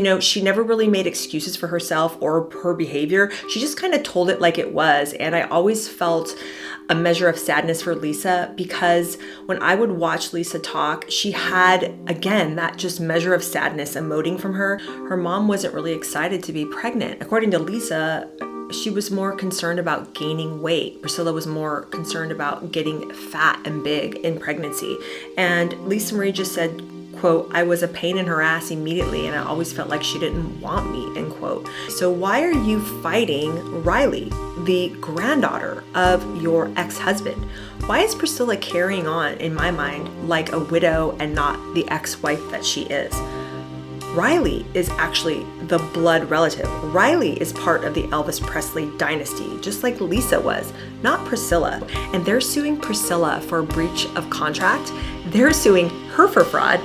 You know, she never really made excuses for herself or her behavior. She just kind of told it like it was. And I always felt a measure of sadness for Lisa, because when I would watch Lisa talk, she had, again, that just measure of sadness emoting from her. Her mom wasn't really excited to be pregnant. According to Lisa, she was more concerned about gaining weight. Priscilla was more concerned about getting fat and big in pregnancy. And Lisa Marie just said, quote, "I was a pain in her ass immediately, and I always felt like she didn't want me," end quote. So why are you fighting Riley, the granddaughter of your ex-husband? Why is Priscilla carrying on, in my mind, like a widow and not the ex-wife that she is? Riley is actually the blood relative. Riley is part of the Elvis Presley dynasty, just like Lisa was, not Priscilla. And they're suing Priscilla for a breach of contract. They're suing her for fraud.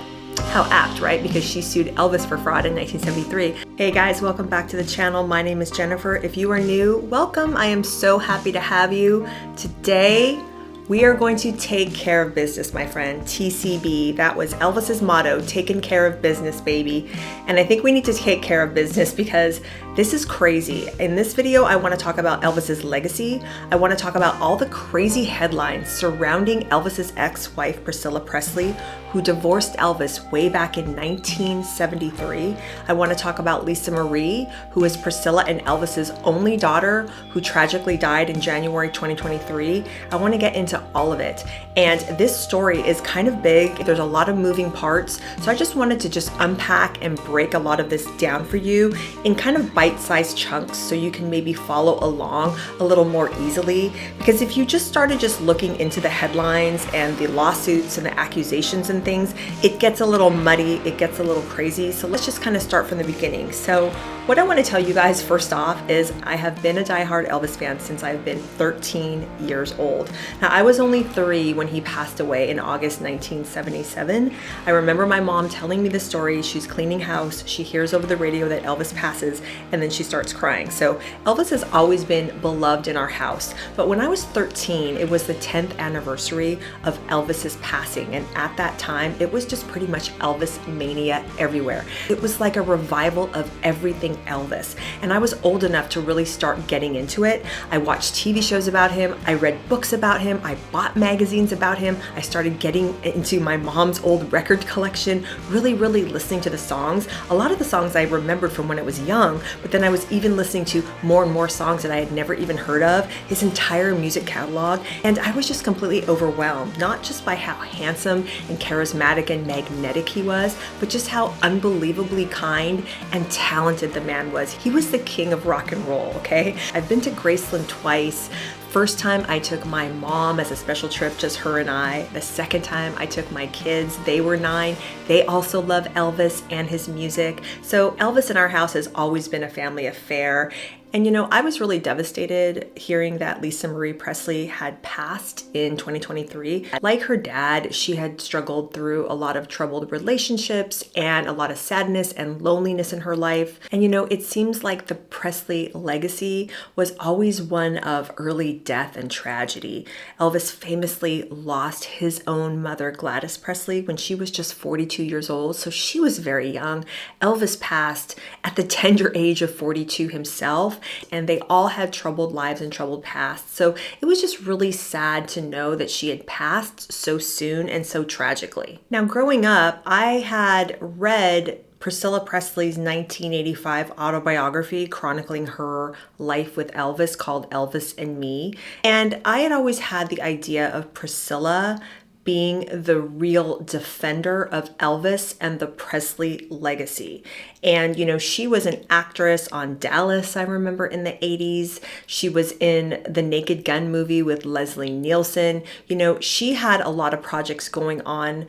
How apt, right? Because she sued Elvis for fraud in 1973. Hey guys, welcome back to the channel. My name is Jennifer. If you are new, welcome. I am so happy to have you. Today, we are going to take care of business, my friend. TCB, that was Elvis's motto, taking care of business, baby. And I think we need to take care of business because this is crazy. In this video, I want to talk about Elvis's legacy. I want to talk about all the crazy headlines surrounding Elvis's ex-wife, Priscilla Presley, who divorced Elvis way back in 1973. I want to talk about Lisa Marie, who is Priscilla and Elvis's only daughter, who tragically died in January 2023. I want to get into all of it. And this story is kind of big. There's a lot of moving parts. So I just wanted to just unpack and break a lot of this down for you in kind of bite-sized chunks so you can maybe follow along a little more easily. Because if you just started just looking into the headlines and the lawsuits and the accusations and things, it gets a little muddy, it gets a little crazy. So let's just kind of start from the beginning. So what I want to tell you guys first off is I have been a diehard Elvis fan since I've been 13 years old. Now I was only 3 when he passed away in August 1977. I remember my mom telling me the story. She's cleaning house, she hears over the radio that Elvis passes, and then she starts crying. So Elvis has always been beloved in our house. But when I was 13, it was the 10th anniversary of Elvis's passing. And at that time, it was just pretty much Elvis mania everywhere. It was like a revival of everything Elvis. And I was old enough to really start getting into it. I watched TV shows about him. I read books about him. I bought magazines about him. I started getting into my mom's old record collection, really listening to the songs. A lot of the songs I remembered from when I was young, but then I was even listening to more and more songs that I had never even heard of, his entire music catalog. And I was just completely overwhelmed, not just by how handsome and charismatic and magnetic he was, but just how unbelievably kind and talented the man was. He was the king of rock and roll, okay? I've been to Graceland twice. First time I took my mom as a special trip, just her and I. The second time I took my kids, they were 9. They also love Elvis and his music. So Elvis in our house has always been a family affair. And you know, I was really devastated hearing that Lisa Marie Presley had passed in 2023. Like her dad, she had struggled through a lot of troubled relationships and a lot of sadness and loneliness in her life. And you know, it seems like the Presley legacy was always one of early death and tragedy. Elvis famously lost his own mother, Gladys Presley, when she was just 42 years old. So she was very young. Elvis passed at the tender age of 42 himself. And they all had troubled lives and troubled pasts. So it was just really sad to know that she had passed so soon and so tragically. Now, growing up, I had read Priscilla Presley's 1985 autobiography chronicling her life with Elvis called Elvis and Me. And I had always had the idea of Priscilla being the real defender of Elvis and the Presley legacy. And, you know, she was an actress on Dallas, I remember, in the 80s. She was in the Naked Gun movie with Leslie Nielsen. You know, she had a lot of projects going on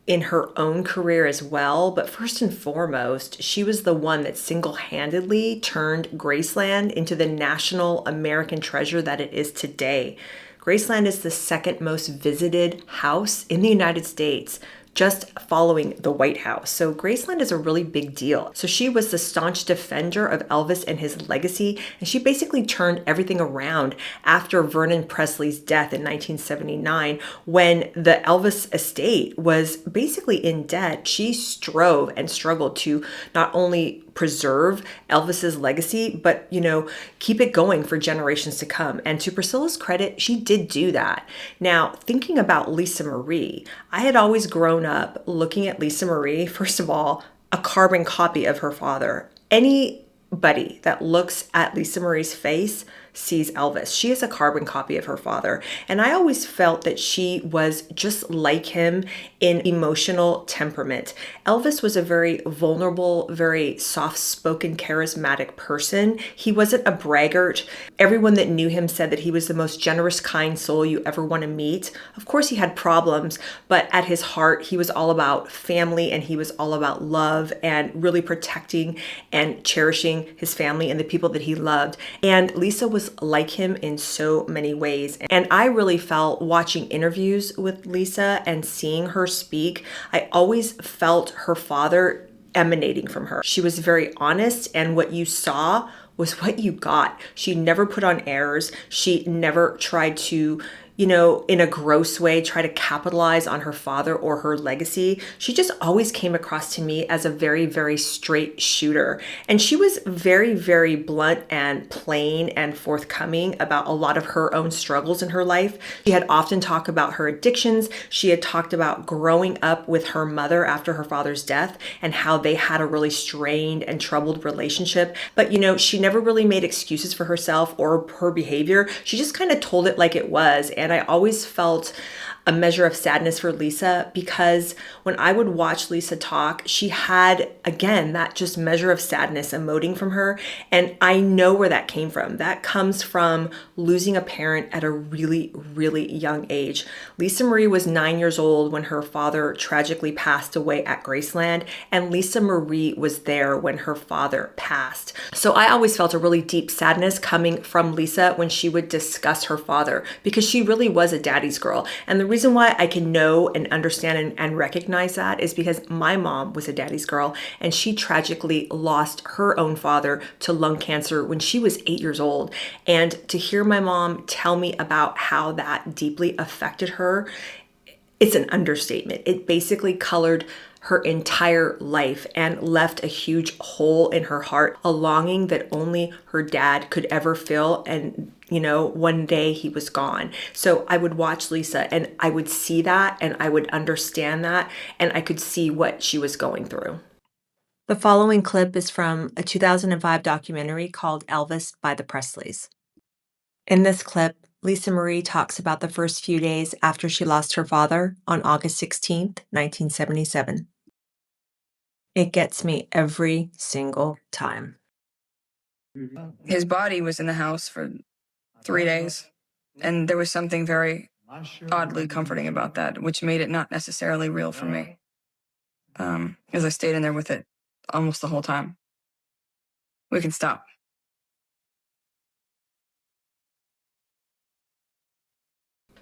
in her own career as well. But first and foremost, she was the one that single-handedly turned Graceland into the national American treasure that it is today. Graceland is the second most visited house in the United States, just following the White House. So Graceland is a really big deal. So she was the staunch defender of Elvis and his legacy, and she basically turned everything around after Vernon Presley's death in 1979, when the Elvis estate was basically in debt. She strove and struggled to not only preserve Elvis's legacy, but, keep it going for generations to come. And to Priscilla's credit, she did do that. Now, thinking about Lisa Marie, I had always grown up looking at Lisa Marie, first of all, a carbon copy of her father. Anybody that looks at Lisa Marie's face sees Elvis. She is a carbon copy of her father. And I always felt that she was just like him in emotional temperament. Elvis was a very vulnerable, very soft-spoken, charismatic person. He wasn't a braggart. Everyone that knew him said that he was the most generous, kind soul you ever want to meet. Of course, he had problems, but at his heart, he was all about family and he was all about love and really protecting and cherishing his family and the people that he loved. And Lisa was like him in so many ways. And I really felt watching interviews with Lisa and seeing her speak, I always felt her father emanating from her. She was very honest, and what you saw was what you got. She never put on airs. She never tried to, in a gross way, try to capitalize on her father or her legacy. She just always came across to me as a very, very straight shooter. And she was very, very blunt and plain and forthcoming about a lot of her own struggles in her life. She had often talked about her addictions. She had talked about growing up with her mother after her father's death and how they had a really strained and troubled relationship. But, she never really made excuses for herself or her behavior. She just kind of told it like it was. And I always felt a measure of sadness for Lisa because when I would watch Lisa talk, she had, again, that just measure of sadness emoting from her. And I know where that came from. That comes from losing a parent at a really, really young age. Lisa Marie was 9 years old when her father tragically passed away at Graceland, and Lisa Marie was there when her father passed. So I always felt a really deep sadness coming from Lisa when she would discuss her father, because she really was a daddy's girl. And the reason why I can know and understand and recognize that is because my mom was a daddy's girl, and she tragically lost her own father to lung cancer when she was 8 years old. And to hear my mom tell me about how that deeply affected her, it's an understatement. It basically colored her entire life and left a huge hole in her heart, a longing that only her dad could ever fill. And one day he was gone. So I would watch Lisa and I would see that and I would understand that and I could see what she was going through. The following clip is from a 2005 documentary called Elvis by the Presleys. In this clip, Lisa Marie talks about the first few days after she lost her father on August 16th, 1977. It gets me every single time. His body was in the house for 3 days, and there was something very oddly comforting about that, which made it not necessarily real for me, as I stayed in there with it almost the whole time. We can stop.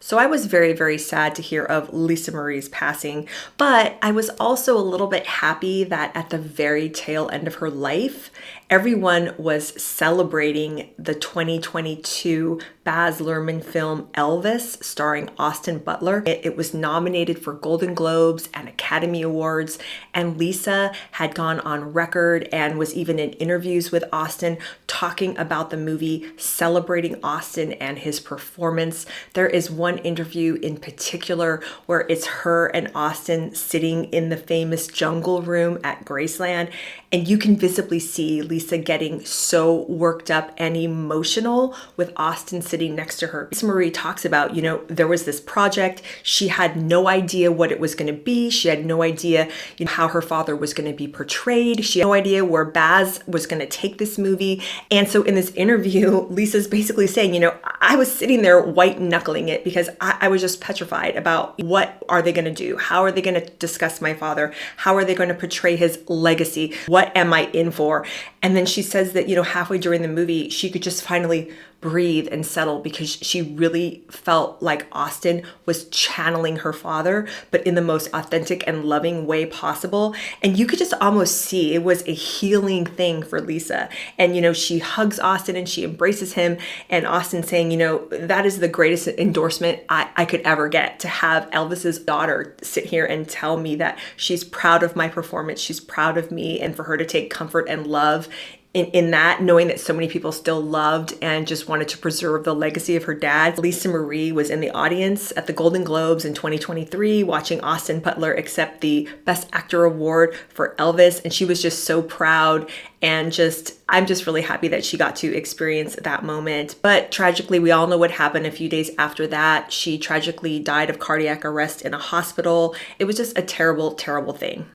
So I was very, very sad to hear of Lisa Marie's passing, but I was also a little bit happy that at the very tail end of her life, everyone was celebrating the 2022 Baz Luhrmann film Elvis, starring Austin Butler. It was nominated for Golden Globes and Academy Awards, and Lisa had gone on record and was even in interviews with Austin talking about the movie, celebrating Austin and his performance. There is one interview in particular where it's her and Austin sitting in the famous jungle room at Graceland, and you can visibly see Lisa getting so worked up and emotional with Austin sitting next to her. Lisa Marie talks about, there was this project. She had no idea what it was going to be. She had no idea how her father was going to be portrayed. She had no idea where Baz was going to take this movie. And so in this interview, Lisa's basically saying, I was sitting there white knuckling it because I was just petrified about what are they going to do? How are they going to discuss my father? How are they going to portray his legacy? What am I in for? And then she says that, halfway during the movie, she could just finally breathe and settle, because she really felt like Austin was channeling her father, but in the most authentic and loving way possible. And you could just almost see it was a healing thing for Lisa. And, she hugs Austin and she embraces him, and Austin saying, that is the greatest endorsement I could ever get, to have Elvis's daughter sit here and tell me that she's proud of my performance, she's proud of me, and for her to take comfort and love in that, knowing that so many people still loved and just wanted to preserve the legacy of her dad. Lisa Marie was in the audience at the Golden Globes in 2023 watching Austin Butler accept the Best Actor Award for Elvis, and she was just so proud, and I'm just really happy that she got to experience that moment. But tragically, we all know what happened a few days after that. She tragically died of cardiac arrest in a hospital. It was just a terrible, terrible thing.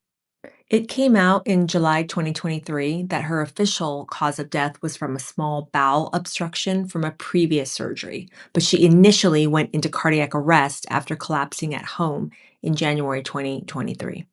It came out in July 2023 that her official cause of death was from a small bowel obstruction from a previous surgery, but she initially went into cardiac arrest after collapsing at home in January 2023.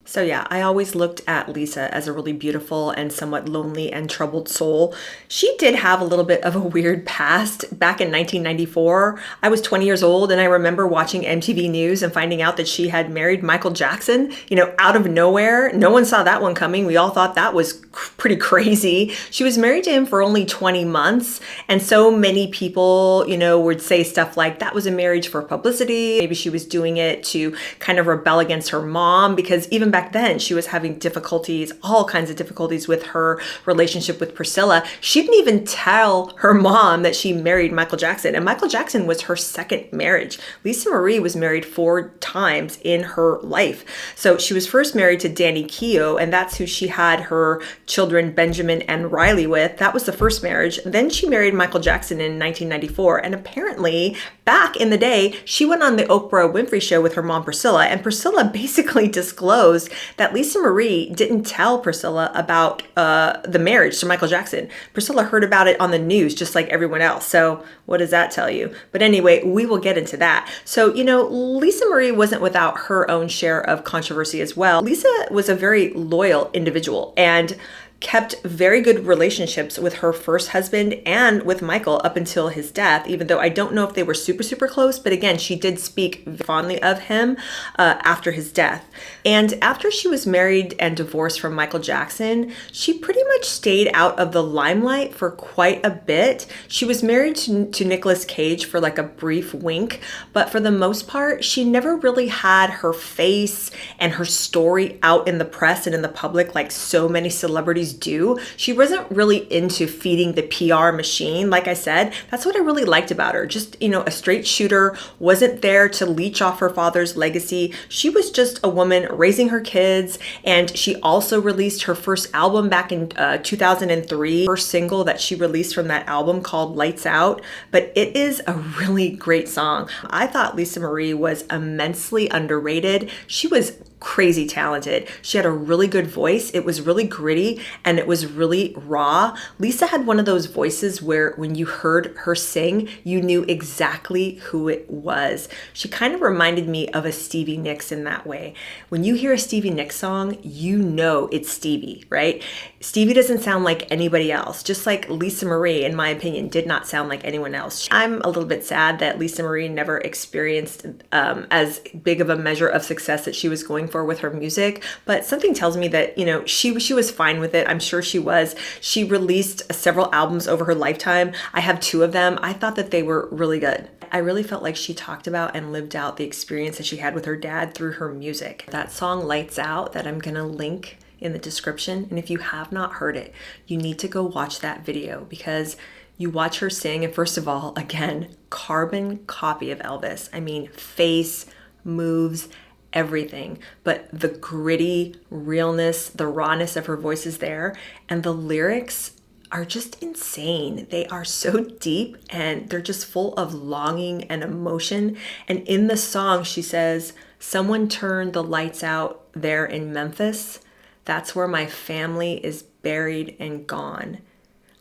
So yeah, I always looked at Lisa as a really beautiful and somewhat lonely and troubled soul. She did have a little bit of a weird past. Back in 1994, I was 20 years old, and I remember watching MTV News and finding out that she had married Michael Jackson, out of nowhere. No one saw that one coming. We all thought that was pretty crazy. She was married to him for only 20 months. And so many people, would say stuff like that was a marriage for publicity. Maybe she was doing it to kind of rebel against her mom, because even back then she was having difficulties, all kinds of difficulties with her relationship with Priscilla. She didn't even tell her mom that she married Michael Jackson, and Michael Jackson was her second marriage. Lisa Marie was married 4 times in her life. So she was first married to Danny Keough, and that's who she had her children Benjamin and Riley with. That was the first marriage. Then she married Michael Jackson in 1994, and apparently back in the day, she went on the Oprah Winfrey Show with her mom Priscilla, and Priscilla basically disclosed that Lisa Marie didn't tell Priscilla about the marriage to Michael Jackson. Priscilla heard about it on the news just like everyone else. So what does that tell you? But anyway, we will get into that. So, Lisa Marie wasn't without her own share of controversy as well. Lisa was a very loyal individual and kept very good relationships with her first husband and with Michael up until his death, even though I don't know if they were super, super close. But again, she did speak fondly of him after his death. And after she was married and divorced from Michael Jackson, she pretty much stayed out of the limelight for quite a bit. She was married to Nicolas Cage for like a brief wink, but for the most part, she never really had her face and her story out in the press and in the public like so many celebrities do. She wasn't really into feeding the PR machine. Like I said, that's what I really liked about her. Just, a straight shooter, wasn't there to leech off her father's legacy. She was just a woman raising her kids. And she also released her first album back in 2003, first single that she released from that album called Lights Out. But it is a really great song. I thought Lisa Marie was immensely underrated. She was crazy talented. She had a really good voice. It was really gritty and it was really raw. Lisa had one of those voices where when you heard her sing, you knew exactly who it was. She kind of reminded me of a Stevie Nicks in that way. When you hear a Stevie Nicks song, you know it's Stevie, right? Stevie doesn't sound like anybody else, just like Lisa Marie, in my opinion, did not sound like anyone else. I'm a little bit sad that Lisa Marie never experienced as big of a measure of success that she was going for with her music, but something tells me that, she was fine with it. I'm sure she was. She released several albums over her lifetime. I have 2 of them. I thought that they were really good. I really felt like she talked about and lived out the experience that she had with her dad through her music. That song Lights Out that I'm gonna link in the description, and if you have not heard it, you need to go watch that video, because you watch her sing, and first of all, again, carbon copy of Elvis. I mean, face, moves, everything, but the gritty realness, the rawness of her voice is there, and the lyrics are just insane. They are so deep and they're just full of longing and emotion. And in the song, she says, "Someone turned the lights out there in Memphis. That's where my family is buried and gone.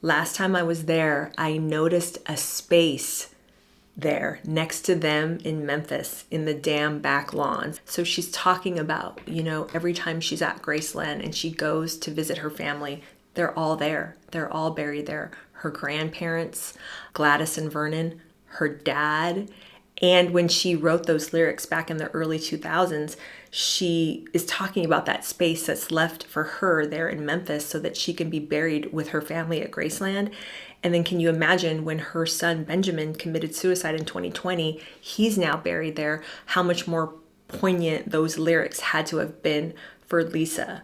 Last time I was there, I noticed a space there next to them in Memphis in the damn back lawns." So she's talking about, every time she's at Graceland and she goes to visit her family, They're all there. They're all buried there. Her grandparents, Gladys and Vernon, her dad. And when she wrote those lyrics back in the early 2000s, she is talking about that space that's left for her there in Memphis so that she can be buried with her family at Graceland. And then can you imagine when her son Benjamin committed suicide in 2020, he's now buried there, how much more poignant those lyrics had to have been for Lisa.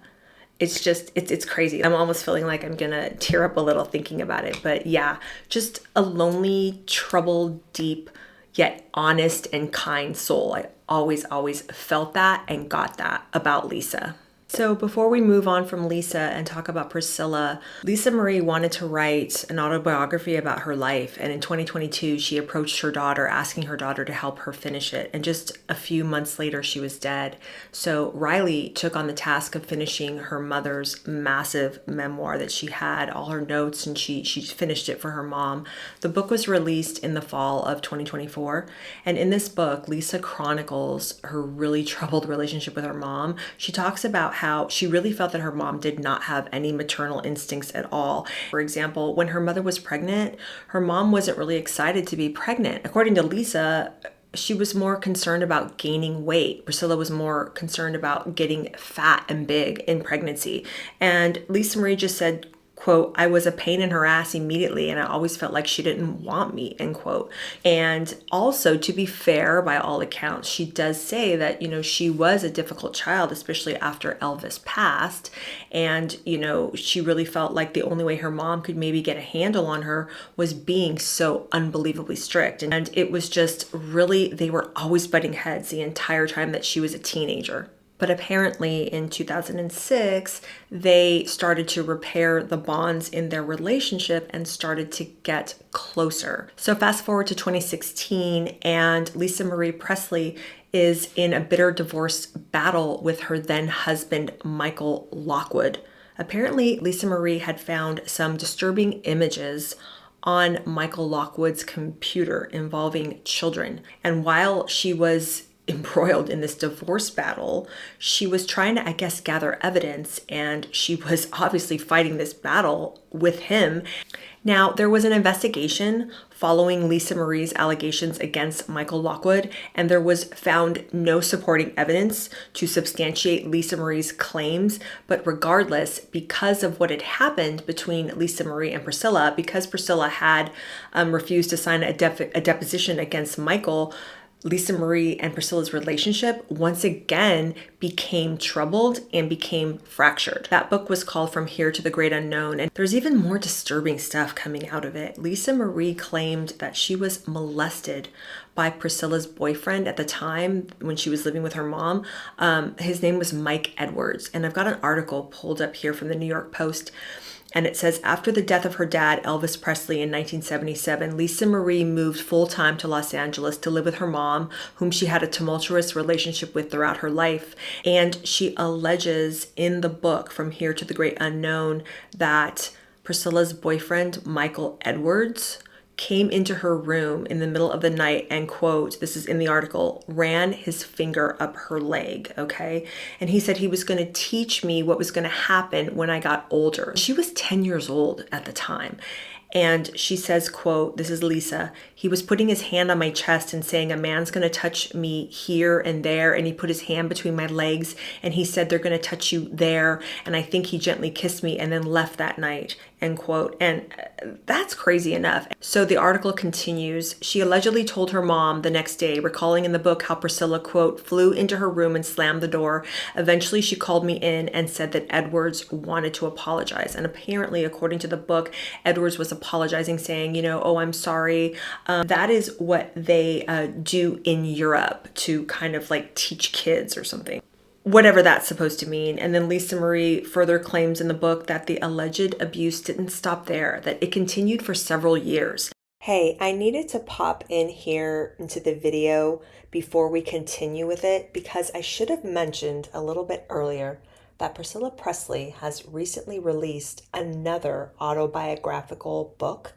It's just, it's crazy. I'm almost feeling like I'm gonna tear up a little thinking about it. But yeah, just a lonely, troubled, deep, yet honest and kind soul. I always felt that and got that about Lisa. So before we move on from Lisa and talk about Priscilla, Lisa Marie wanted to write an autobiography about her life. And in 2022, she approached her daughter, asking her daughter to help her finish it. And just a few months later, she was dead. So Riley took on the task of finishing her mother's massive memoir that she had, all her notes, and she finished it for her mom. The book was released in the fall of 2024. And in this book, Lisa chronicles her really troubled relationship with her mom. She talks about how she really felt that her mom did not have any maternal instincts at all. For example, when her mother was pregnant, her mom wasn't really excited to be pregnant. According to Lisa, she was more concerned about gaining weight. Priscilla was more concerned about getting fat and big in pregnancy. And Lisa Marie just said, quote, I was a pain in her ass immediately and I always felt like she didn't want me, end quote. And also, to be fair, by all accounts, she does say that, she was a difficult child, especially after Elvis passed. And, she really felt like the only way her mom could maybe get a handle on her was being so unbelievably strict. And it was just really, they were always butting heads the entire time that she was a teenager. But apparently in 2006, they started to repair the bonds in their relationship and started to get closer. So fast forward to 2016, and Lisa Marie Presley is in a bitter divorce battle with her then husband, Michael Lockwood. Apparently, Lisa Marie had found some disturbing images on Michael Lockwood's computer involving children. And while she was embroiled in this divorce battle, she was trying to, gather evidence, and she was obviously fighting this battle with him. Now, there was an investigation following Lisa Marie's allegations against Michael Lockwood, and there was found no supporting evidence to substantiate Lisa Marie's claims. But regardless, because of what had happened between Lisa Marie and Priscilla, because Priscilla had refused to sign a deposition against Michael, Lisa Marie and Priscilla's relationship once again became troubled and became fractured. That book was called From Here to the Great Unknown, and there's even more disturbing stuff coming out of it. Lisa Marie claimed that she was molested by Priscilla's boyfriend at the time when she was living with her mom. His name was Mike Edwards, and I've got an article pulled up here from the New York Post. And it says, after the death of her dad, Elvis Presley, in 1977, Lisa Marie moved full-time to Los Angeles to live with her mom, whom she had a tumultuous relationship with throughout her life. And she alleges in the book, From Here to the Great Unknown, that Priscilla's boyfriend, Michael Edwards, came into her room in the middle of the night and, quote, this is in the article, ran his finger up her leg, okay? And he said he was going to teach me what was going to happen when I got older. She was 10 years old at the time. And she says, quote, this is Lisa, he was putting his hand on my chest and saying, a man's going to touch me here and there. And he put his hand between my legs and he said, they're going to touch you there. And I think he gently kissed me and then left that night, end quote. And that's crazy enough. So the article continues. She allegedly told her mom the next day, recalling in the book how Priscilla, quote, flew into her room and slammed the door. Eventually, she called me in and said that Edwards wanted to apologize. And apparently, according to the book, Edwards was apologizing, saying, oh, I'm sorry. That is what they do in Europe to kind of like teach kids or something, whatever that's supposed to mean. And then Lisa Marie further claims in the book that the alleged abuse didn't stop there, that it continued for several years. Hey, I needed to pop in here into the video before we continue with it because I should have mentioned a little bit earlier that Priscilla Presley has recently released another autobiographical book.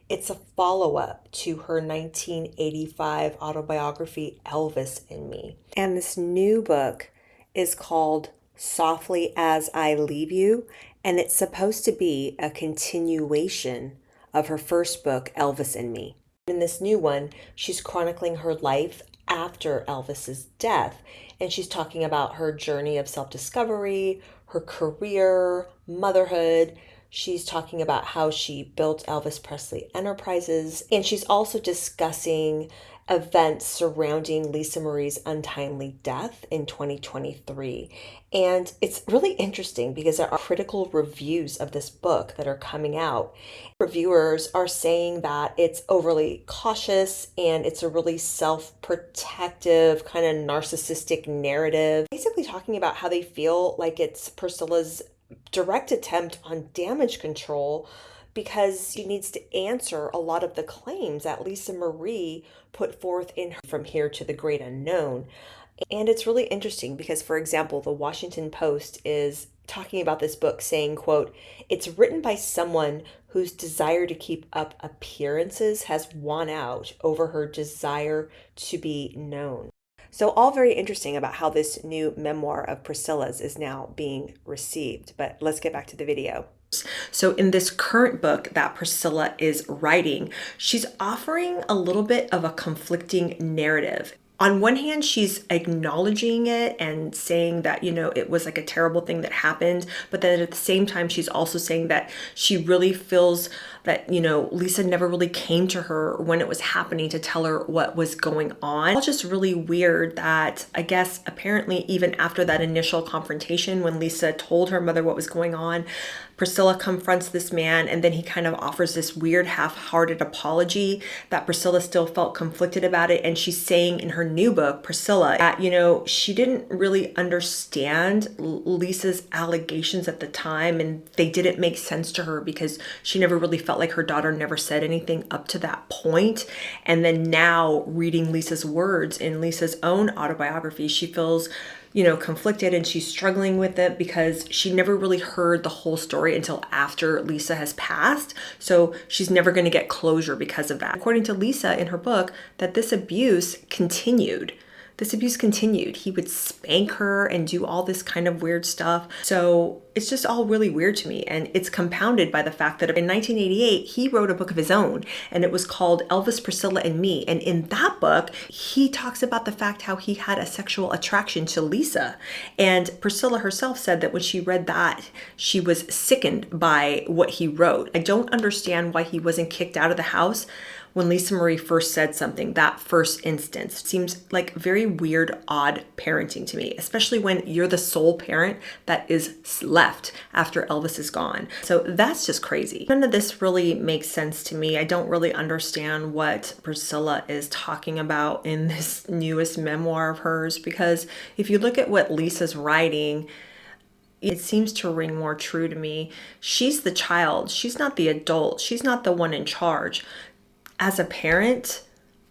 It's a follow-up to her 1985 autobiography, Elvis in Me. And this new book is called Softly as I Leave You, and it's supposed to be a continuation of her first book, Elvis and Me. In this new one, she's chronicling her life after Elvis's death, and she's talking about her journey of self-discovery, her career, motherhood. She's talking about how she built Elvis Presley Enterprises, and she's also discussing events surrounding Lisa Marie's untimely death in 2023. And it's really interesting because there are critical reviews of this book that are coming out. Reviewers are saying that it's overly cautious and it's a really self-protective, kind of narcissistic narrative. Basically talking about how they feel like it's Priscilla's direct attempt on damage control because she needs to answer a lot of the claims that Lisa Marie put forth in her From Here to the Great Unknown. And it's really interesting because, for example, the Washington Post is talking about this book saying, quote, "It's written by someone whose desire to keep up appearances has won out over her desire to be known." So all very interesting about how this new memoir of Priscilla's is now being received. But let's get back to the video. So in this current book that Priscilla is writing, she's offering a little bit of a conflicting narrative. On one hand, she's acknowledging it and saying that, it was like a terrible thing that happened. But then at the same time, she's also saying that she really feels that, Lisa never really came to her when it was happening to tell her what was going on. It's just really weird that I guess apparently even after that initial confrontation, when Lisa told her mother what was going on, Priscilla confronts this man and then he kind of offers this weird half-hearted apology that Priscilla still felt conflicted about it. And she's saying in her new book, Priscilla, that, she didn't really understand Lisa's allegations at the time and they didn't make sense to her because she never really felt like her daughter never said anything up to that point. And then now reading Lisa's words in Lisa's own autobiography, she feels conflicted and she's struggling with it because she never really heard the whole story until after Lisa has passed. So she's never going to get closure because of that. According to Lisa in her book, that this abuse continued. He would spank her and do all this kind of weird stuff. So it's just all really weird to me. And it's compounded by the fact that in 1988, he wrote a book of his own and it was called Elvis, Priscilla and Me. And in that book, he talks about the fact how he had a sexual attraction to Lisa. And Priscilla herself said that when she read that, she was sickened by what he wrote. I don't understand why he wasn't kicked out of the house when Lisa Marie first said something, that first instance. Seems like very weird, odd parenting to me, especially when you're the sole parent that is left after Elvis is gone. So that's just crazy. None of this really makes sense to me. I don't really understand what Priscilla is talking about in this newest memoir of hers, because if you look at what Lisa's writing, it seems to ring more true to me. She's the child. She's not the adult. She's not the one in charge. As a parent,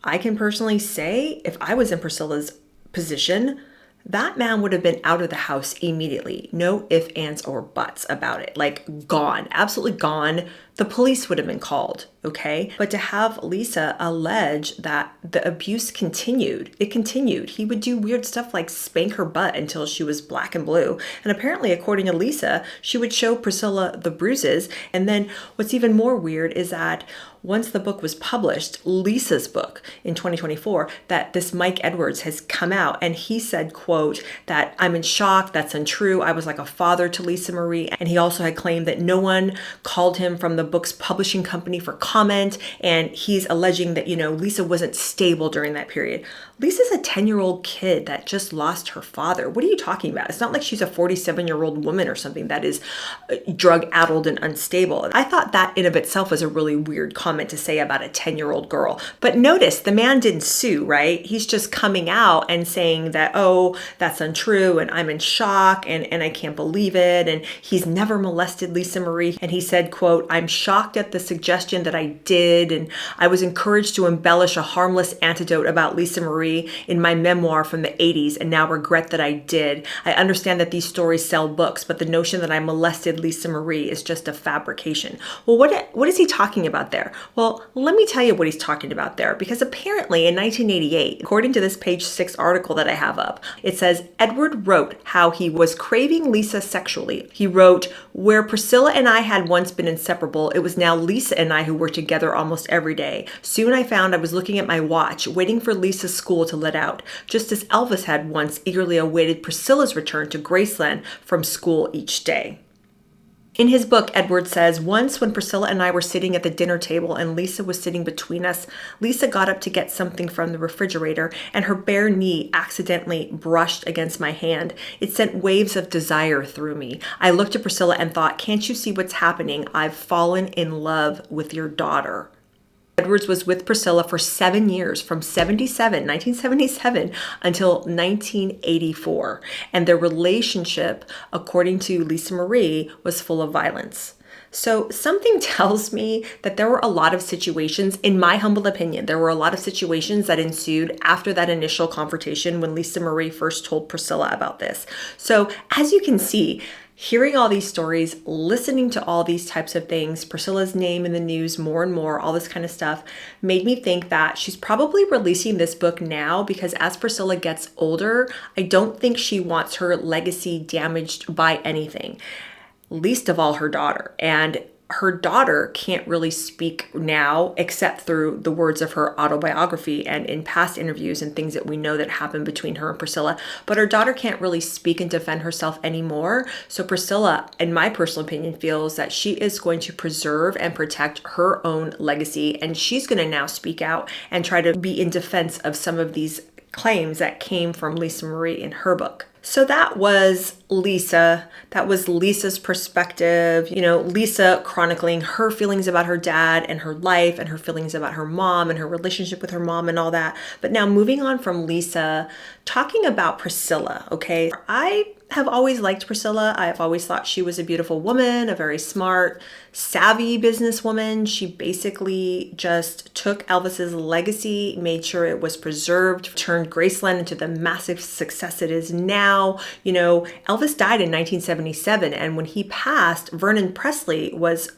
I can personally say if I was in Priscilla's position, that man would have been out of the house immediately. No ifs, ands, or buts about it. Like gone, absolutely gone. The police would have been called, okay? But to have Lisa allege that the abuse continued, it continued. He would do weird stuff like spank her butt until she was black and blue. And apparently, according to Lisa, she would show Priscilla the bruises. And then what's even more weird is that once the book was published, Lisa's book in 2024, that this Mike Edwards has come out and he said, quote, that I'm in shock, that's untrue. I was like a father to Lisa Marie. And he also had claimed that no one called him from the book's publishing company for comment. And he's alleging that, Lisa wasn't stable during that period. Lisa's a 10-year-old kid that just lost her father. What are you talking about? It's not like she's a 47-year-old woman or something that is drug-addled and unstable. I thought that in of itself was a really weird comment to say about a 10-year-old girl. But notice the man didn't sue, right? He's just coming out and saying that, oh, that's untrue and I'm in shock and I can't believe it. And he's never molested Lisa Marie. And he said, quote, I'm shocked at the suggestion that I did. And I was encouraged to embellish a harmless anecdote about Lisa Marie in my memoir from the 80s and now regret that I did. I understand that these stories sell books, but the notion that I molested Lisa Marie is just a fabrication. Well, what is he talking about there? Well, let me tell you what he's talking about there, because apparently in 1988, according to this Page 6 article that I have up, it says Edward wrote how he was craving Lisa sexually. He wrote, "Where Priscilla and I had once been inseparable, it was now Lisa and I who were together almost every day. Soon I found I was looking at my watch, waiting for Lisa's school to let out, just as Elvis had once eagerly awaited Priscilla's return to Graceland from school each day." In his book, Edward says, "Once when Priscilla and I were sitting at the dinner table and Lisa was sitting between us, Lisa got up to get something from the refrigerator and her bare knee accidentally brushed against my hand. It sent waves of desire through me. I looked at Priscilla and thought, can't you see what's happening? I've fallen in love with your daughter." Edwards was with Priscilla for 7 years, from 1977, until 1984. And their relationship, according to Lisa Marie, was full of violence. So something tells me that there were a lot of situations, in my humble opinion, there were a lot of situations that ensued after that initial confrontation when Lisa Marie first told Priscilla about this. So as you can see, hearing all these stories, listening to all these types of things, Priscilla's name in the news more and more, all this kind of stuff, made me think that she's probably releasing this book now because as Priscilla gets older, I don't think she wants her legacy damaged by anything, least of all her daughter. And her daughter can't really speak now except through the words of her autobiography and in past interviews and things that we know that happened between her and Priscilla. But her daughter can't really speak and defend herself anymore. So Priscilla, in my personal opinion, feels that she is going to preserve and protect her own legacy. And she's going to now speak out and try to be in defense of some of these claims that came from Lisa Marie in her book. So that was Lisa. That was Lisa's perspective. You know, Lisa chronicling her feelings about her dad and her life and her feelings about her mom and her relationship with her mom and all that. But now moving on from Lisa, talking about Priscilla, okay? I have always liked Priscilla. I have always thought she was a beautiful woman, a very smart, savvy businesswoman. She basically just took Elvis's legacy, made sure it was preserved, turned Graceland into the massive success it is now. You know, Elvis died in 1977, and when he passed, Vernon Presley was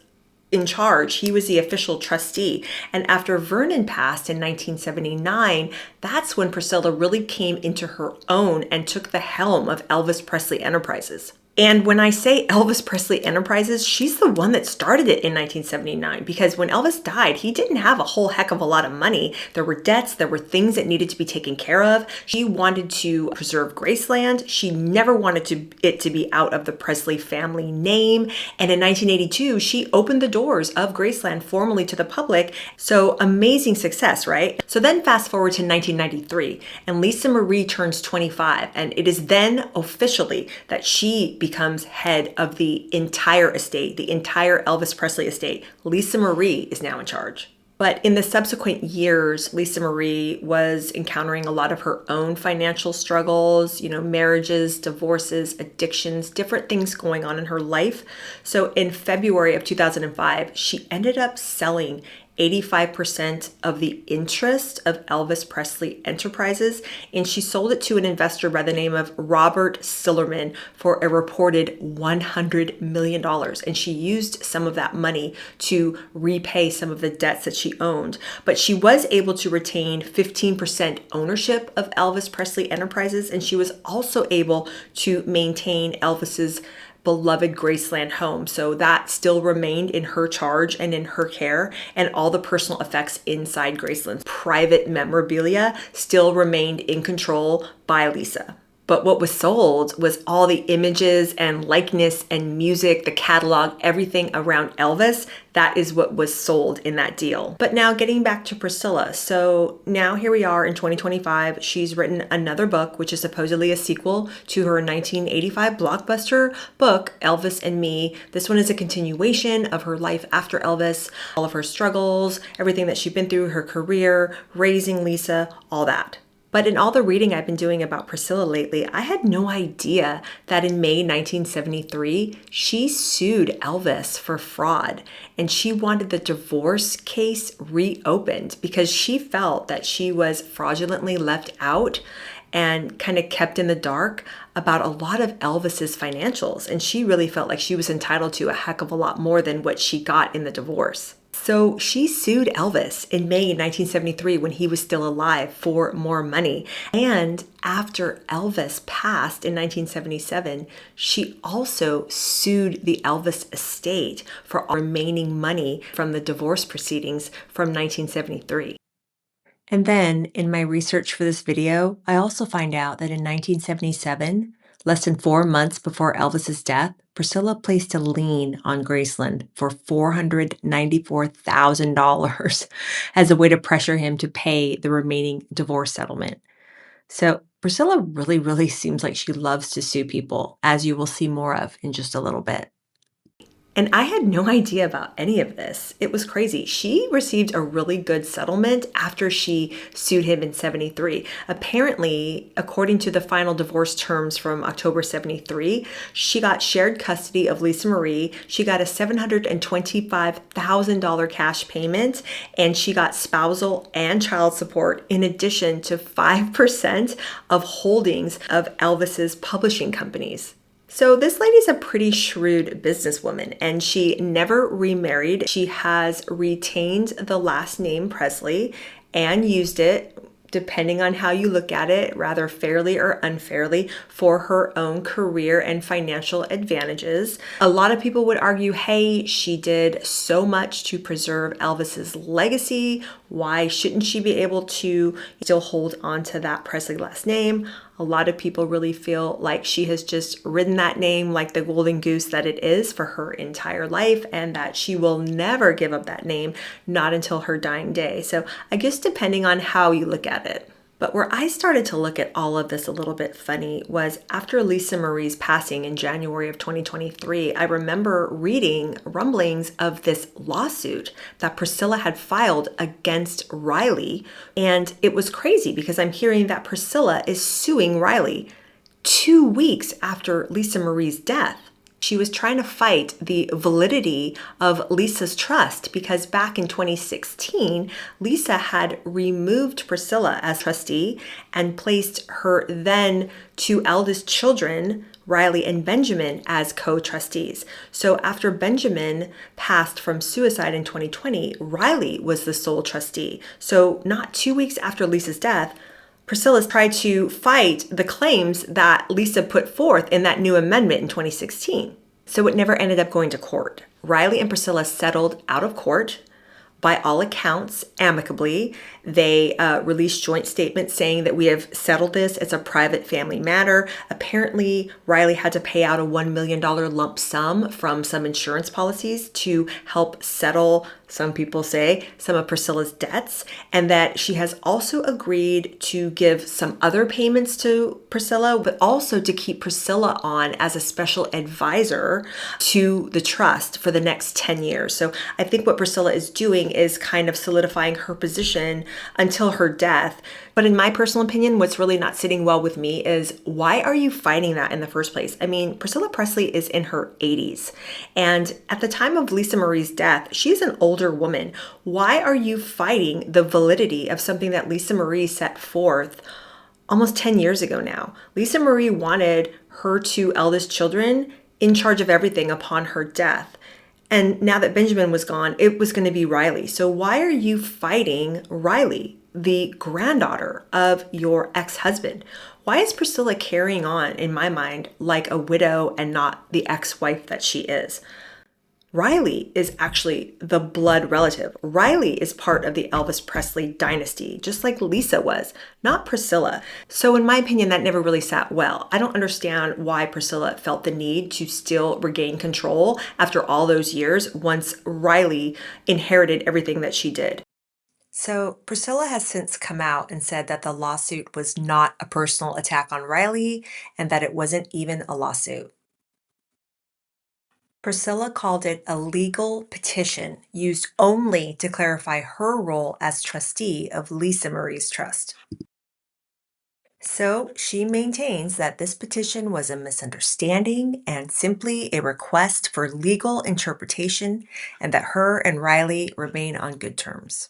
in charge. He was the official trustee. And after Vernon passed in 1979, that's when Priscilla really came into her own and took the helm of Elvis Presley Enterprises. And when I say Elvis Presley Enterprises, she's the one that started it in 1979, because when Elvis died, he didn't have a whole heck of a lot of money. There were debts, there were things that needed to be taken care of. She wanted to preserve Graceland. She never wanted it to be out of the Presley family name. And in 1982, she opened the doors of Graceland formally to the public. So amazing success, right? So then fast forward to 1993, and Lisa Marie turns 25, and it is then officially that she becomes head of the entire estate, the entire Elvis Presley estate. Lisa Marie is now in charge. But in the subsequent years, Lisa Marie was encountering a lot of her own financial struggles, you know, marriages, divorces, addictions, different things going on in her life. So in February of 2005, she ended up selling 85% of the interest of Elvis Presley Enterprises, and she sold it to an investor by the name of Robert Sillerman for a reported $100 million. And she used some of that money to repay some of the debts that she owned. But she was able to retain 15% ownership of Elvis Presley Enterprises, and she was also able to maintain Elvis's beloved Graceland home. So that still remained in her charge and in her care, and all the personal effects inside Graceland's private memorabilia still remained in control by Lisa. But what was sold was all the images and likeness and music, the catalog, everything around Elvis. That is what was sold in that deal. But now getting back to Priscilla. So now here we are in 2025. She's written another book, which is supposedly a sequel to her 1985 blockbuster book, Elvis and Me. This one is a continuation of her life after Elvis, all of her struggles, everything that she'd been through, her career, raising Lisa, all that. But in all the reading I've been doing about Priscilla lately, I had no idea that in May 1973, she sued Elvis for fraud, and she wanted the divorce case reopened because she felt that she was fraudulently left out and kind of kept in the dark about a lot of Elvis's financials. And she really felt like she was entitled to a heck of a lot more than what she got in the divorce. So she sued Elvis in May 1973 when he was still alive for more money. And after Elvis passed in 1977, she also sued the Elvis estate for remaining money from the divorce proceedings from 1973. And then in my research for this video, I also find out that in 1977, less than 4 months before Elvis's death, Priscilla placed a lien on Graceland for $494,000 as a way to pressure him to pay the remaining divorce settlement. So Priscilla really seems like she loves to sue people, as you will see more of in just a little bit. And I had no idea about any of this. It was crazy. She received a really good settlement after she sued him in 73. Apparently, according to the final divorce terms from October 73, she got shared custody of Lisa Marie. She got a $725,000 cash payment, and she got spousal and child support in addition to 5% of holdings of Elvis's publishing companies. So this lady's a pretty shrewd businesswoman, and she never remarried. She has retained the last name Presley and used it, depending on how you look at it, rather fairly or unfairly, for her own career and financial advantages. A lot of people would argue, hey, she did so much to preserve Elvis's legacy. Why shouldn't she be able to still hold on to that Presley last name? A lot of people really feel like she has just ridden that name like the golden goose that it is for her entire life, and that she will never give up that name, not until her dying day. So I guess depending on how you look at it. But where I started to look at all of this a little bit funny was after Lisa Marie's passing in January of 2023, I remember reading rumblings of this lawsuit that Priscilla had filed against Riley. And it was crazy because I'm hearing that Priscilla is suing Riley 2 weeks after Lisa Marie's death. She was trying to fight the validity of Lisa's trust because back in 2016, Lisa had removed Priscilla as trustee and placed her then two eldest children, Riley and Benjamin, as co-trustees. So after Benjamin passed from suicide in 2020, Riley was the sole trustee. So not 2 weeks after Lisa's death, Priscilla tried to fight the claims that Lisa put forth in that new amendment in 2016. So it never ended up going to court. Riley and Priscilla settled out of court, by all accounts, amicably. They released joint statements saying that we have settled this. It's a private family matter. Apparently, Riley had to pay out a $1 million lump sum from some insurance policies to help settle, some people say, some of Priscilla's debts, and that she has also agreed to give some other payments to Priscilla, but also to keep Priscilla on as a special advisor to the trust for the next 10 years. So I think what Priscilla is doing is kind of solidifying her position until her death. But in my personal opinion, what's really not sitting well with me is, why are you fighting that in the first place? I mean, Priscilla Presley is in her 80s. And at the time of Lisa Marie's death, she's an older woman. Why are you fighting the validity of something that Lisa Marie set forth almost 10 years ago now? Lisa Marie wanted her two eldest children in charge of everything upon her death. And now that Benjamin was gone, it was going to be Riley. So why are you fighting Riley, the granddaughter of your ex-husband? Why is Priscilla carrying on, in my mind, like a widow and not the ex-wife that she is? Riley is actually the blood relative. Riley is part of the Elvis Presley dynasty, just like Lisa was, not Priscilla. So in my opinion, that never really sat well. I don't understand why Priscilla felt the need to still regain control after all those years once Riley inherited everything that she did. So Priscilla has since come out and said that the lawsuit was not a personal attack on Riley and that it wasn't even a lawsuit. Priscilla called it a legal petition used only to clarify her role as trustee of Lisa Marie's trust. So she maintains that this petition was a misunderstanding and simply a request for legal interpretation, and that her and Riley remain on good terms.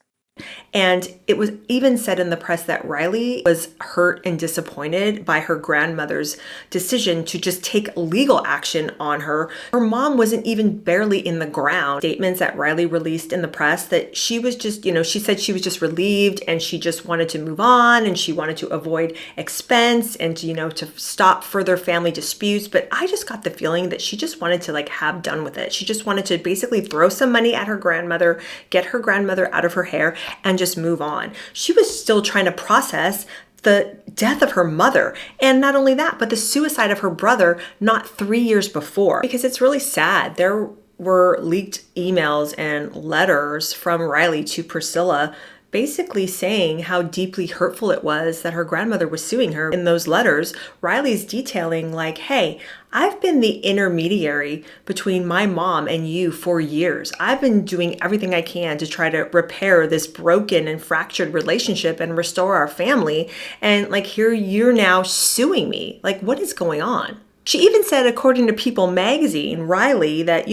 And it was even said in the press that Riley was hurt and disappointed by her grandmother's decision to just take legal action on her. Her mom wasn't even barely in the ground. Statements that Riley released in the press that she was just, she said she was just relieved and she just wanted to move on and she wanted to avoid expense and to stop further family disputes. But I just got the feeling that she just wanted to have done with it. She just wanted to basically throw some money at her grandmother, get her grandmother out of her hair, and just move on. She was still trying to process the death of her mother. And not only that, but the suicide of her brother not 3 years before. Because it's really sad. There were leaked emails and letters from Riley to Priscilla basically saying how deeply hurtful it was that her grandmother was suing her. In those letters, Riley's detailing hey, I've been the intermediary between my mom and you for years. I've been doing everything I can to try to repair this broken and fractured relationship and restore our family. And here you're now suing me. What is going on? She even said, according to People magazine, Riley, that,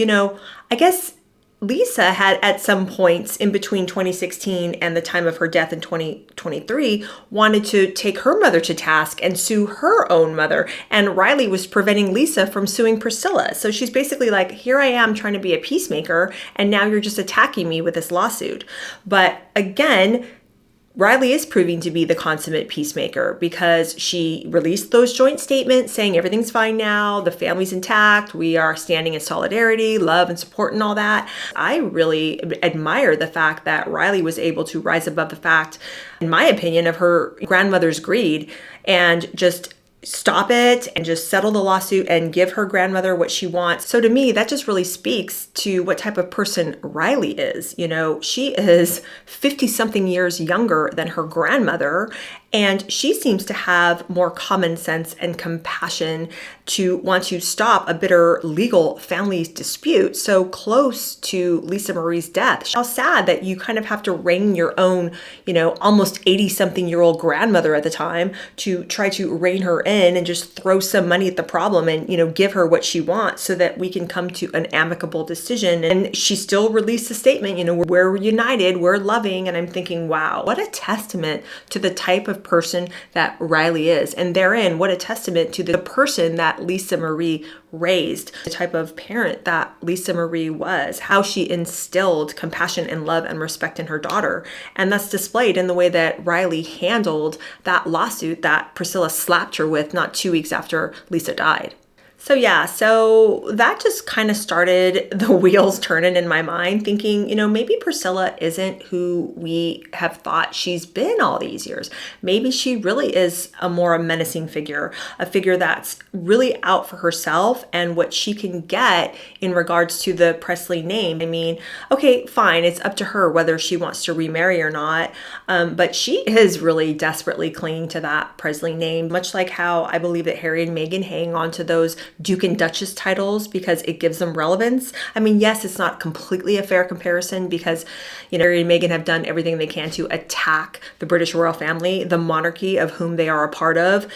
I guess Lisa had at some points in between 2016 and the time of her death in 2023 wanted to take her mother to task and sue her own mother. And Riley was preventing Lisa from suing Priscilla. So she's basically here I am trying to be a peacemaker and now you're just attacking me with this lawsuit. But again, Riley is proving to be the consummate peacemaker because she released those joint statements saying everything's fine now, the family's intact, we are standing in solidarity, love and support and all that. I really admire the fact that Riley was able to rise above the fact, in my opinion, of her grandmother's greed and just stop it and just settle the lawsuit and give her grandmother what she wants. So to me, that just really speaks to what type of person Riley is. She is 50 something years younger than her grandmother, and she seems to have more common sense and compassion to want to stop a bitter legal family dispute so close to Lisa Marie's death. How sad that you kind of have to rein your own, almost 80-something-year-old grandmother at the time to try to rein her in and just throw some money at the problem and, give her what she wants so that we can come to an amicable decision. And she still released a statement, we're united, we're loving. And I'm thinking, wow, what a testament to the type of person that Riley is. And therein, what a testament to the person that Lisa Marie raised, the type of parent that Lisa Marie was, how she instilled compassion and love and respect in her daughter. And that's displayed in the way that Riley handled that lawsuit that Priscilla slapped her with not 2 weeks after Lisa died. So that just kind of started the wheels turning in my mind, thinking, maybe Priscilla isn't who we have thought she's been all these years. Maybe she really is a more menacing figure, a figure that's really out for herself and what she can get in regards to the Presley name. I mean, okay, fine, it's up to her whether she wants to remarry or not, but she is really desperately clinging to that Presley name, much like how I believe that Harry and Meghan hang on to those Duke and Duchess titles because it gives them relevance. I mean, yes, it's not completely a fair comparison because, Harry and Meghan have done everything they can to attack the British royal family, the monarchy of whom they are a part of,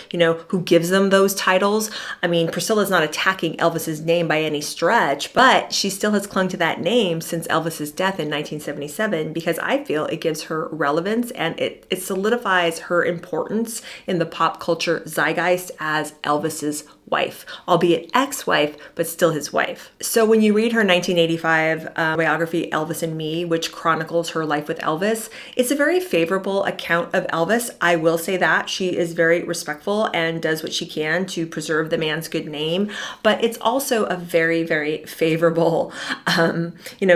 who gives them those titles. I mean, Priscilla's not attacking Elvis's name by any stretch, but she still has clung to that name since Elvis's death in 1977 because I feel it gives her relevance and it solidifies her importance in the pop culture zeitgeist as Elvis's wife, albeit ex-wife, but still his wife. So when you read her 1985 biography, Elvis and Me, which chronicles her life with Elvis, it's a very favorable account of Elvis. I will say that she is very respectful and does what she can to preserve the man's good name, but it's also a very, very favorable,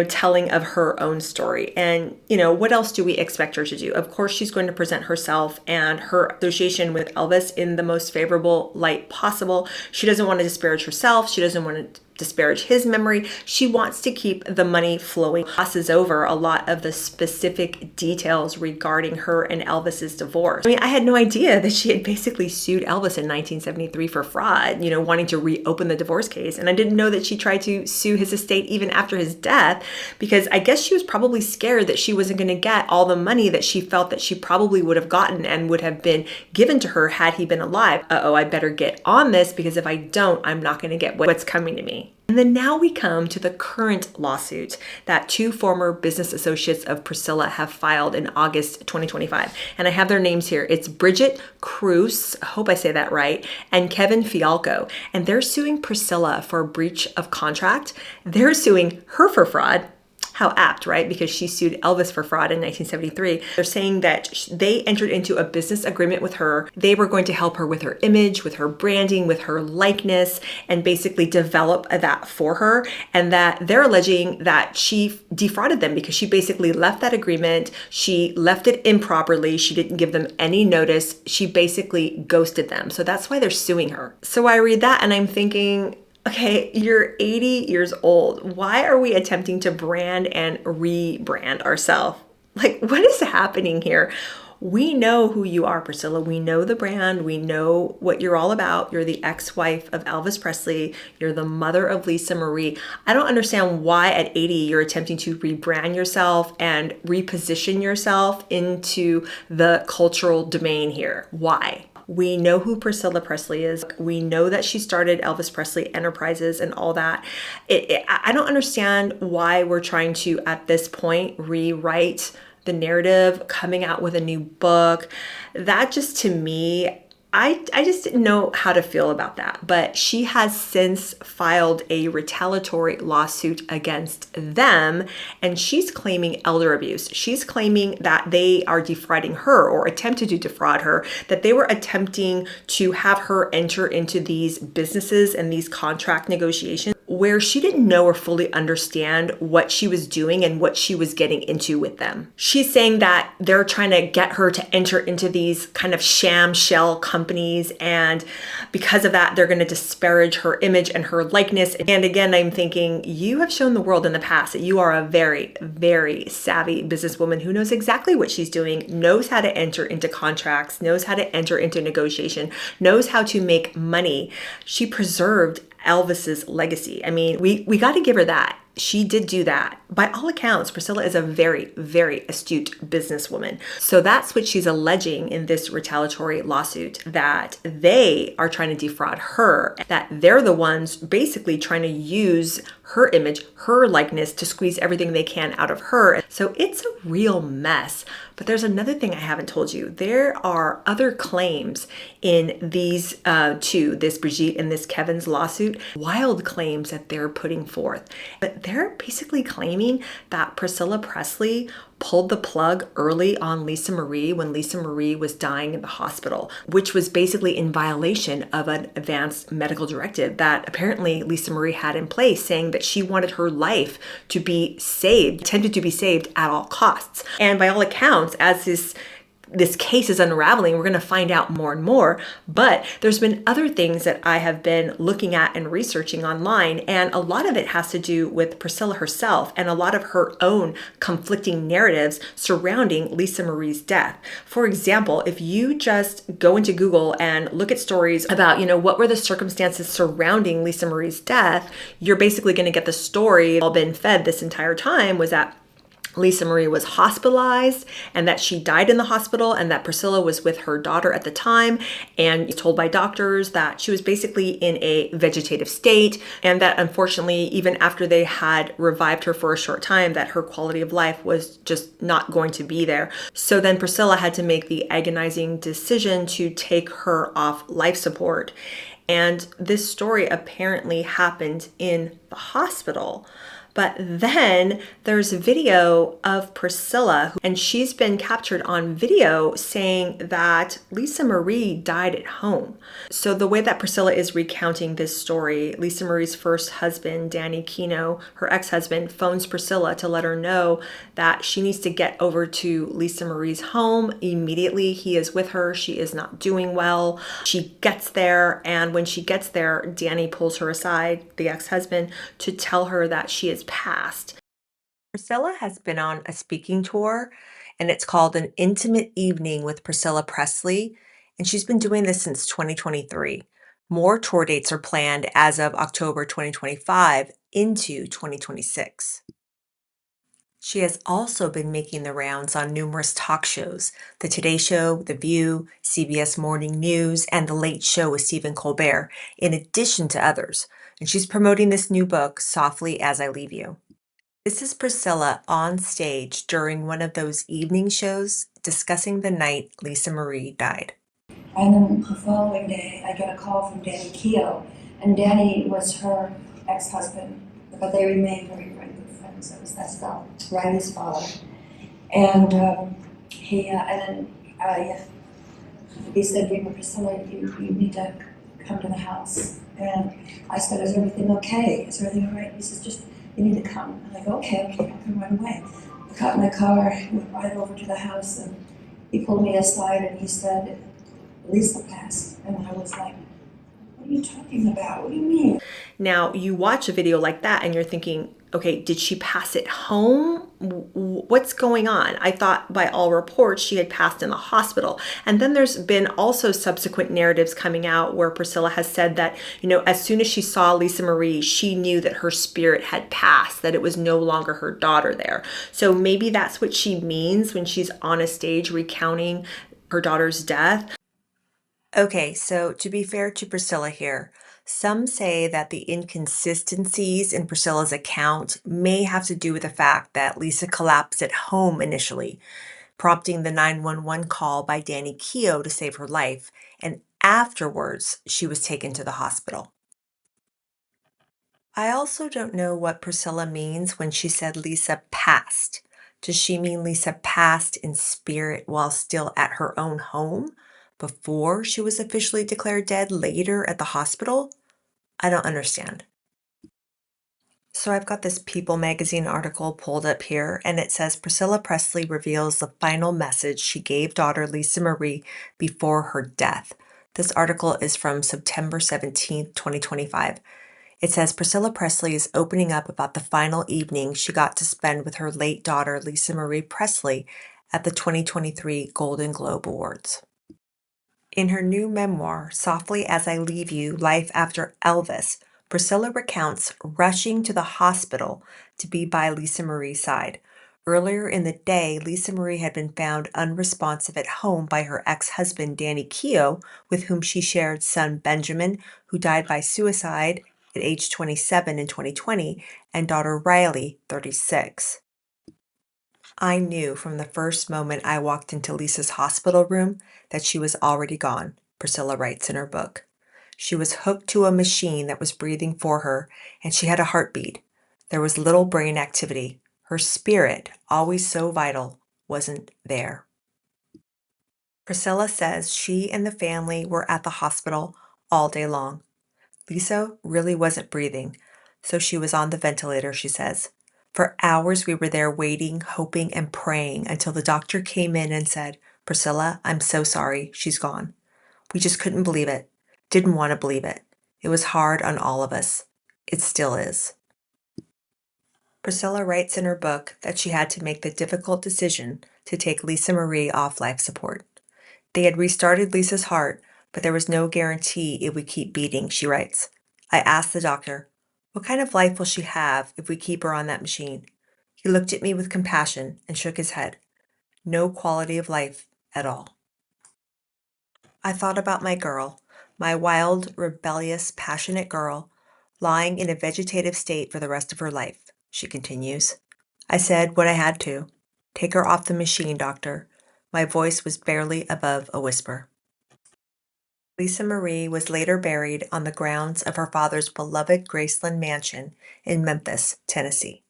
telling of her own story. And, what else do we expect her to do? Of course, she's going to present herself and her association with Elvis in the most favorable light possible. She doesn't want to disparage herself. She doesn't want to disparage his memory. She wants to keep the money flowing. Glosses over a lot of the specific details regarding her and Elvis's divorce. I mean, I had no idea that she had basically sued Elvis in 1973 for fraud, wanting to reopen the divorce case. And I didn't know that she tried to sue his estate even after his death because I guess she was probably scared that she wasn't going to get all the money that she felt that she probably would have gotten and would have been given to her had he been alive. I better get on this because if I don't, I'm not going to get what's coming to me. company. And then now we come to the current lawsuit that two former business associates of Priscilla have filed in August 2025. And I have their names here. It's Bridget Cruz, I hope I say that right, and Kevin Fialco. And they're suing Priscilla for breach of contract. They're suing her for fraud. How apt, right? Because she sued Elvis for fraud in 1973. They're saying that they entered into a business agreement with her. They were going to help her with her image, with her branding, with her likeness, and basically develop that for her. And that they're alleging that she defrauded them because she basically left that agreement. She left it improperly. She didn't give them any notice. She basically ghosted them. So that's why they're suing her. So I read that and I'm thinking, okay, you're 80 years old. Why are we attempting to brand and rebrand ourselves? Like, what is happening here? We know who you are, Priscilla. We know the brand. We know what you're all about. You're the ex-wife of Elvis Presley. You're the mother of Lisa Marie. I don't understand why at 80 you're attempting to rebrand yourself and reposition yourself into the cultural domain here. Why? We know who Priscilla Presley is. We know that she started Elvis Presley Enterprises and all that. I don't understand why we're trying to, at this point, rewrite the narrative, coming out with a new book. That just, to me, I just didn't know how to feel about that. But she has since filed a retaliatory lawsuit against them, and she's claiming elder abuse. She's claiming that they are defrauding her or attempted to defraud her, that they were attempting to have her enter into these businesses and these contract negotiations where she didn't know or fully understand what she was doing and what she was getting into with them. She's saying that they're trying to get her to enter into these kind of sham shell companies, and because of that, they're going to disparage her image and her likeness. And again, I'm thinking, you have shown the world in the past that you are a very, very savvy businesswoman who knows exactly what she's doing, knows how to enter into contracts, knows how to enter into negotiation, knows how to make money. She preserved Elvis's legacy. I mean, we got to give her that. She did do that. By all accounts, Priscilla is a very, very astute businesswoman. So that's what she's alleging in this retaliatory lawsuit, that they are trying to defraud her, that they're the ones basically trying to use her image, her likeness to squeeze everything they can out of her. So it's a real mess. But there's another thing I haven't told you. There are other claims in these two, this Brigitte and this Kevin's lawsuit, wild claims that they're putting forth. But they're basically claiming that Priscilla Presley pulled the plug early on Lisa Marie when Lisa Marie was dying in the hospital, which was basically in violation of an advanced medical directive that apparently Lisa Marie had in place, saying that she wanted her life to be saved, intended to be saved at all costs. And by all accounts, as this case is unraveling, we're going to find out more and more. But there's been other things that I have been looking at and researching online, and a lot of it has to do with Priscilla herself and a lot of her own conflicting narratives surrounding Lisa Marie's death. For example, if you just go into Google and look at stories about, what were the circumstances surrounding Lisa Marie's death, you're basically going to get the story all been fed this entire time was that Lisa Marie was hospitalized and that she died in the hospital, and that Priscilla was with her daughter at the time and told by doctors that she was basically in a vegetative state, and that unfortunately, even after they had revived her for a short time, that her quality of life was just not going to be there. So then Priscilla had to make the agonizing decision to take her off life support. And this story apparently happened in the hospital. But then there's a video of Priscilla, and she's been captured on video saying that Lisa Marie died at home. So the way that Priscilla is recounting this story, Lisa Marie's first husband, Danny Kino, her ex-husband, phones Priscilla to let her know that she needs to get over to Lisa Marie's home immediately. He is with her. She is not doing well. She gets there, and when she gets there, Danny pulls her aside, the ex-husband, to tell her that she is passed. Priscilla has been on a speaking tour, and it's called An Intimate Evening with Priscilla Presley, and she's been doing this since 2023. More tour dates are planned as of October 2025 into 2026. She has also been making the rounds on numerous talk shows: The Today Show, The View, CBS Morning News, and The Late Show with Stephen Colbert, in addition to others. and she's promoting this new book, Softly as I Leave You. This is Priscilla on stage during one of those evening shows discussing the night Lisa Marie died. And then the following day, I get a call from Danny Keough, and Danny was her ex-husband, but they remained very, very good friends. That's Riley's father, and he said, Priscilla, you need to come to the house. And I said, is everything okay? Is everything all right? He says, just, you need to come. And I go, okay, I'll come right away. I got in my car, went right over to the house, and he pulled me aside and he said, Lisa passed. And I was like, what are you talking about? What do you mean? Now, you watch a video like that and you're thinking, okay, did she pass at home? What's going on? I thought by all reports she had passed in the hospital. And then there's been also subsequent narratives coming out where Priscilla has said that, as soon as she saw Lisa Marie, she knew that her spirit had passed, that it was no longer her daughter there. So maybe that's what she means when she's on a stage recounting her daughter's death. Okay, so to be fair to Priscilla here, some say that the inconsistencies in Priscilla's account may have to do with the fact that Lisa collapsed at home initially, prompting the 911 call by Danny Keough to save her life, and afterwards she was taken to the hospital. I also don't know what Priscilla means when she said Lisa passed. Does she mean Lisa passed in spirit while still at her own home before she was officially declared dead later at the hospital? I don't understand. So I've got this People magazine article pulled up here, and it says Priscilla Presley reveals the final message she gave daughter Lisa Marie before her death. This article is from September 17th, 2025. It says Priscilla Presley is opening up about the final evening she got to spend with her late daughter Lisa Marie Presley at the 2023 Golden Globe Awards. In her new memoir, Softly as I Leave You, Life After Elvis, Priscilla recounts rushing to the hospital to be by Lisa Marie's side. Earlier in the day, Lisa Marie had been found unresponsive at home by her ex-husband Danny Keough, with whom she shared son Benjamin, who died by suicide at age 27 in 2020, and daughter Riley, 36. I knew from the first moment I walked into Lisa's hospital room that she was already gone, Priscilla writes in her book. She was hooked to a machine that was breathing for her, and she had a heartbeat. There was little brain activity. Her spirit, always so vital, wasn't there. Priscilla says she and the family were at the hospital all day long. Lisa really wasn't breathing, so she was on the ventilator, she says. For hours we were there waiting, hoping, and praying until the doctor came in and said, Priscilla, I'm so sorry, she's gone. We just couldn't believe it. Didn't want to believe it. It was hard on all of us. It still is. Priscilla writes in her book that she had to make the difficult decision to take Lisa Marie off life support. They had restarted Lisa's heart, but there was no guarantee it would keep beating, she writes. I asked the doctor, what kind of life will she have if we keep her on that machine? He looked at me with compassion and shook his head. No quality of life at all. I thought about my girl, my wild, rebellious, passionate girl, lying in a vegetative state for the rest of her life, she continues. I said what I had to. Take her off the machine, doctor. My voice was barely above a whisper. Lisa Marie was later buried on the grounds of her father's beloved Graceland mansion in Memphis, Tennessee.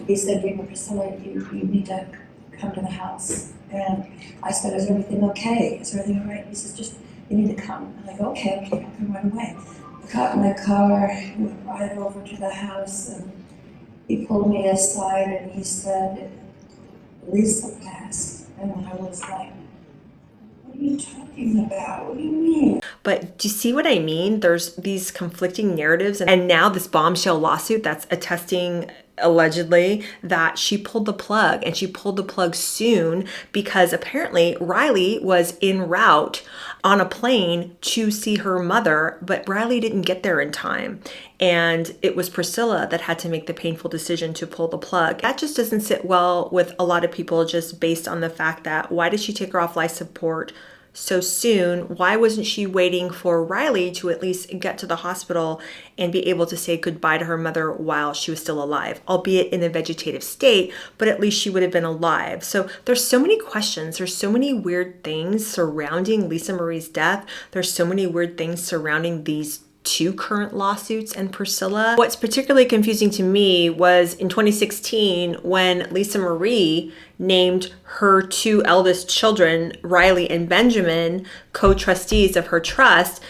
He said, Priscilla, you need to come to the house. And I said, is everything okay? Is everything all right? He says, just, you need to come. And I go, okay, I'll come right away. I got in my car, went right over to the house, and he pulled me aside and he said, Lisa passed. And I was like, what are you talking about? What do you mean? But do you see what I mean? There's these conflicting narratives, and now this bombshell lawsuit that's attesting allegedly that she pulled the plug, and she pulled the plug soon because apparently Riley was en route on a plane to see her mother, but Riley didn't get there in time. And it was Priscilla that had to make the painful decision to pull the plug. That just doesn't sit well with a lot of people, just based on the fact that why did she take her off life support so soon? Why wasn't she waiting for Riley to at least get to the hospital and be able to say goodbye to her mother while she was still alive, albeit in a vegetative state, but at least she would have been alive. So there's so many questions. There's so many weird things surrounding Lisa Marie's death. There's so many weird things surrounding these two current lawsuits and Priscilla. What's particularly confusing to me was in 2016 when Lisa Marie named her two eldest children, Riley and Benjamin, co-trustees of her trust.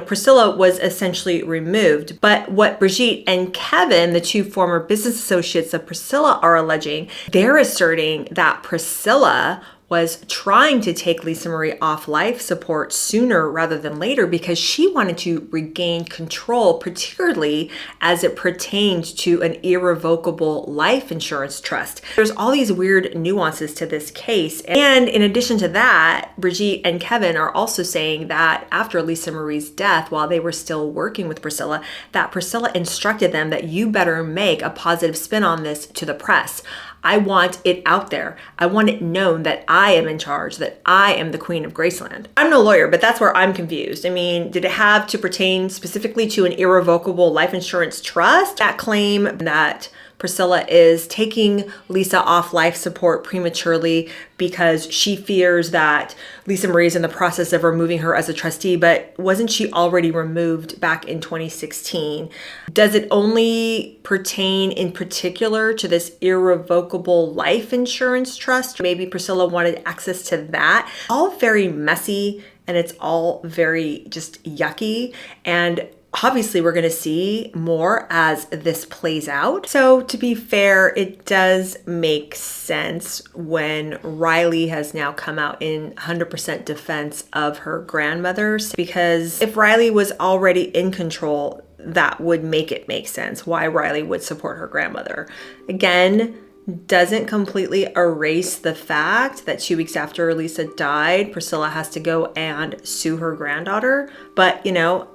Priscilla was essentially removed. But what Brigitte and Kevin, the two former business associates of Priscilla, are alleging, they're asserting that Priscilla was trying to take Lisa Marie off life support sooner rather than later because she wanted to regain control, particularly as it pertained to an irrevocable life insurance trust. There's all these weird nuances to this case. And in addition to that, Brigitte and Kevin are also saying that after Lisa Marie's death, while they were still working with Priscilla, that Priscilla instructed them that you better make a positive spin on this to the press. I want it out there. I want it known that I am in charge, that I am the Queen of Graceland. I'm no lawyer, but that's where I'm confused. I mean, did it have to pertain specifically to an irrevocable life insurance trust? That claim that Priscilla is taking Lisa off life support prematurely because she fears that Lisa Marie is in the process of removing her as a trustee, but wasn't she already removed back in 2016? Does it only pertain in particular to this irrevocable life insurance trust? Maybe Priscilla wanted access to that. All very messy, and it's all very just yucky. And obviously, we're going to see more as this plays out. So to be fair, it does make sense when Riley has now come out in 100% defense of her grandmother, because if Riley was already in control, that would make it make sense why Riley would support her grandmother. Again, doesn't completely erase the fact that 2 weeks after Lisa died, Priscilla has to go and sue her granddaughter. But,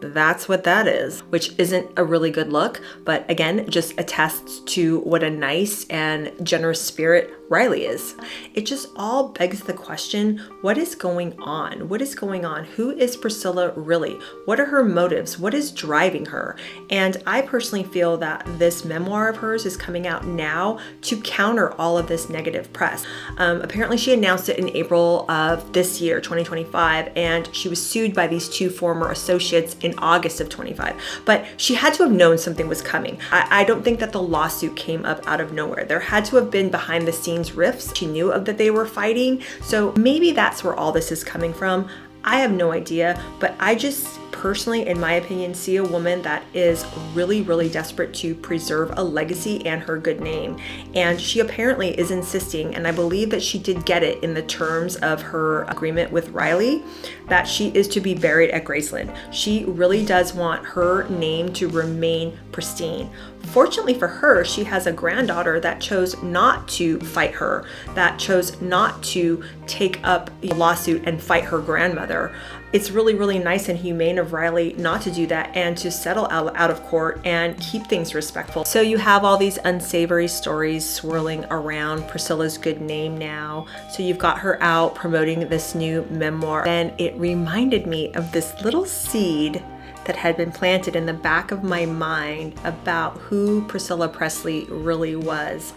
that's what that is, which isn't a really good look. But again, just attests to what a nice and generous spirit Riley is. It just all begs the question, what is going on? What is going on? Who is Priscilla really? What are her motives? What is driving her? And I personally feel that this memoir of hers is coming out now to counter all of this negative press. Apparently she announced it in April of this year, 2025, and she was sued by these two former associates in August of 25. But she had to have known something was coming. I don't think that the lawsuit came up out of nowhere. There had to have been behind the scenes rifts. She knew of that they were fighting. So maybe that's where all this is coming from. I have no idea, but I just personally, in my opinion, see a woman that is really, really desperate to preserve a legacy and her good name. And she apparently is insisting, and I believe that she did get it in the terms of her agreement with Riley, that she is to be buried at Graceland. She really does want her name to remain pristine. Fortunately for her, she has a granddaughter that chose not to fight her, that chose not to take up a lawsuit and fight her grandmother. It's really, really nice and humane of Riley not to do that and to settle out of court and keep things respectful. So you have all these unsavory stories swirling around Priscilla's good name now. So you've got her out promoting this new memoir. Then it reminded me of this little seed that had been planted in the back of my mind about who Priscilla Presley really was.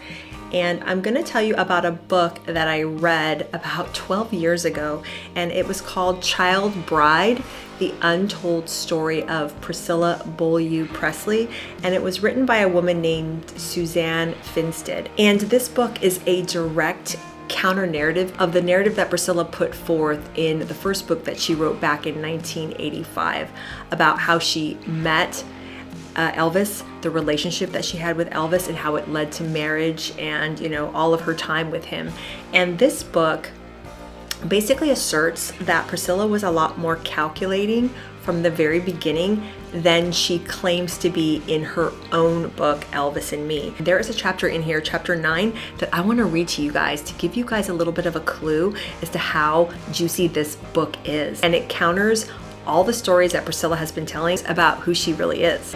And I'm going to tell you about a book that I read about 12 years ago, and it was called Child Bride, The Untold Story of Priscilla Presley, and it was written by a woman named Suzanne Finstead. And this book is a direct counter-narrative of the narrative that Priscilla put forth in the first book that she wrote back in 1985 about how she met Elvis, the relationship that she had with Elvis and how it led to marriage and, all of her time with him. And this book basically asserts that Priscilla was a lot more calculating from the very beginning than she claims to be in her own book, Elvis and Me. There is a chapter in here, chapter 9, that I want to read to you guys to give you guys a little bit of a clue as to how juicy this book is. And it counters all the stories that Priscilla has been telling about who she really is.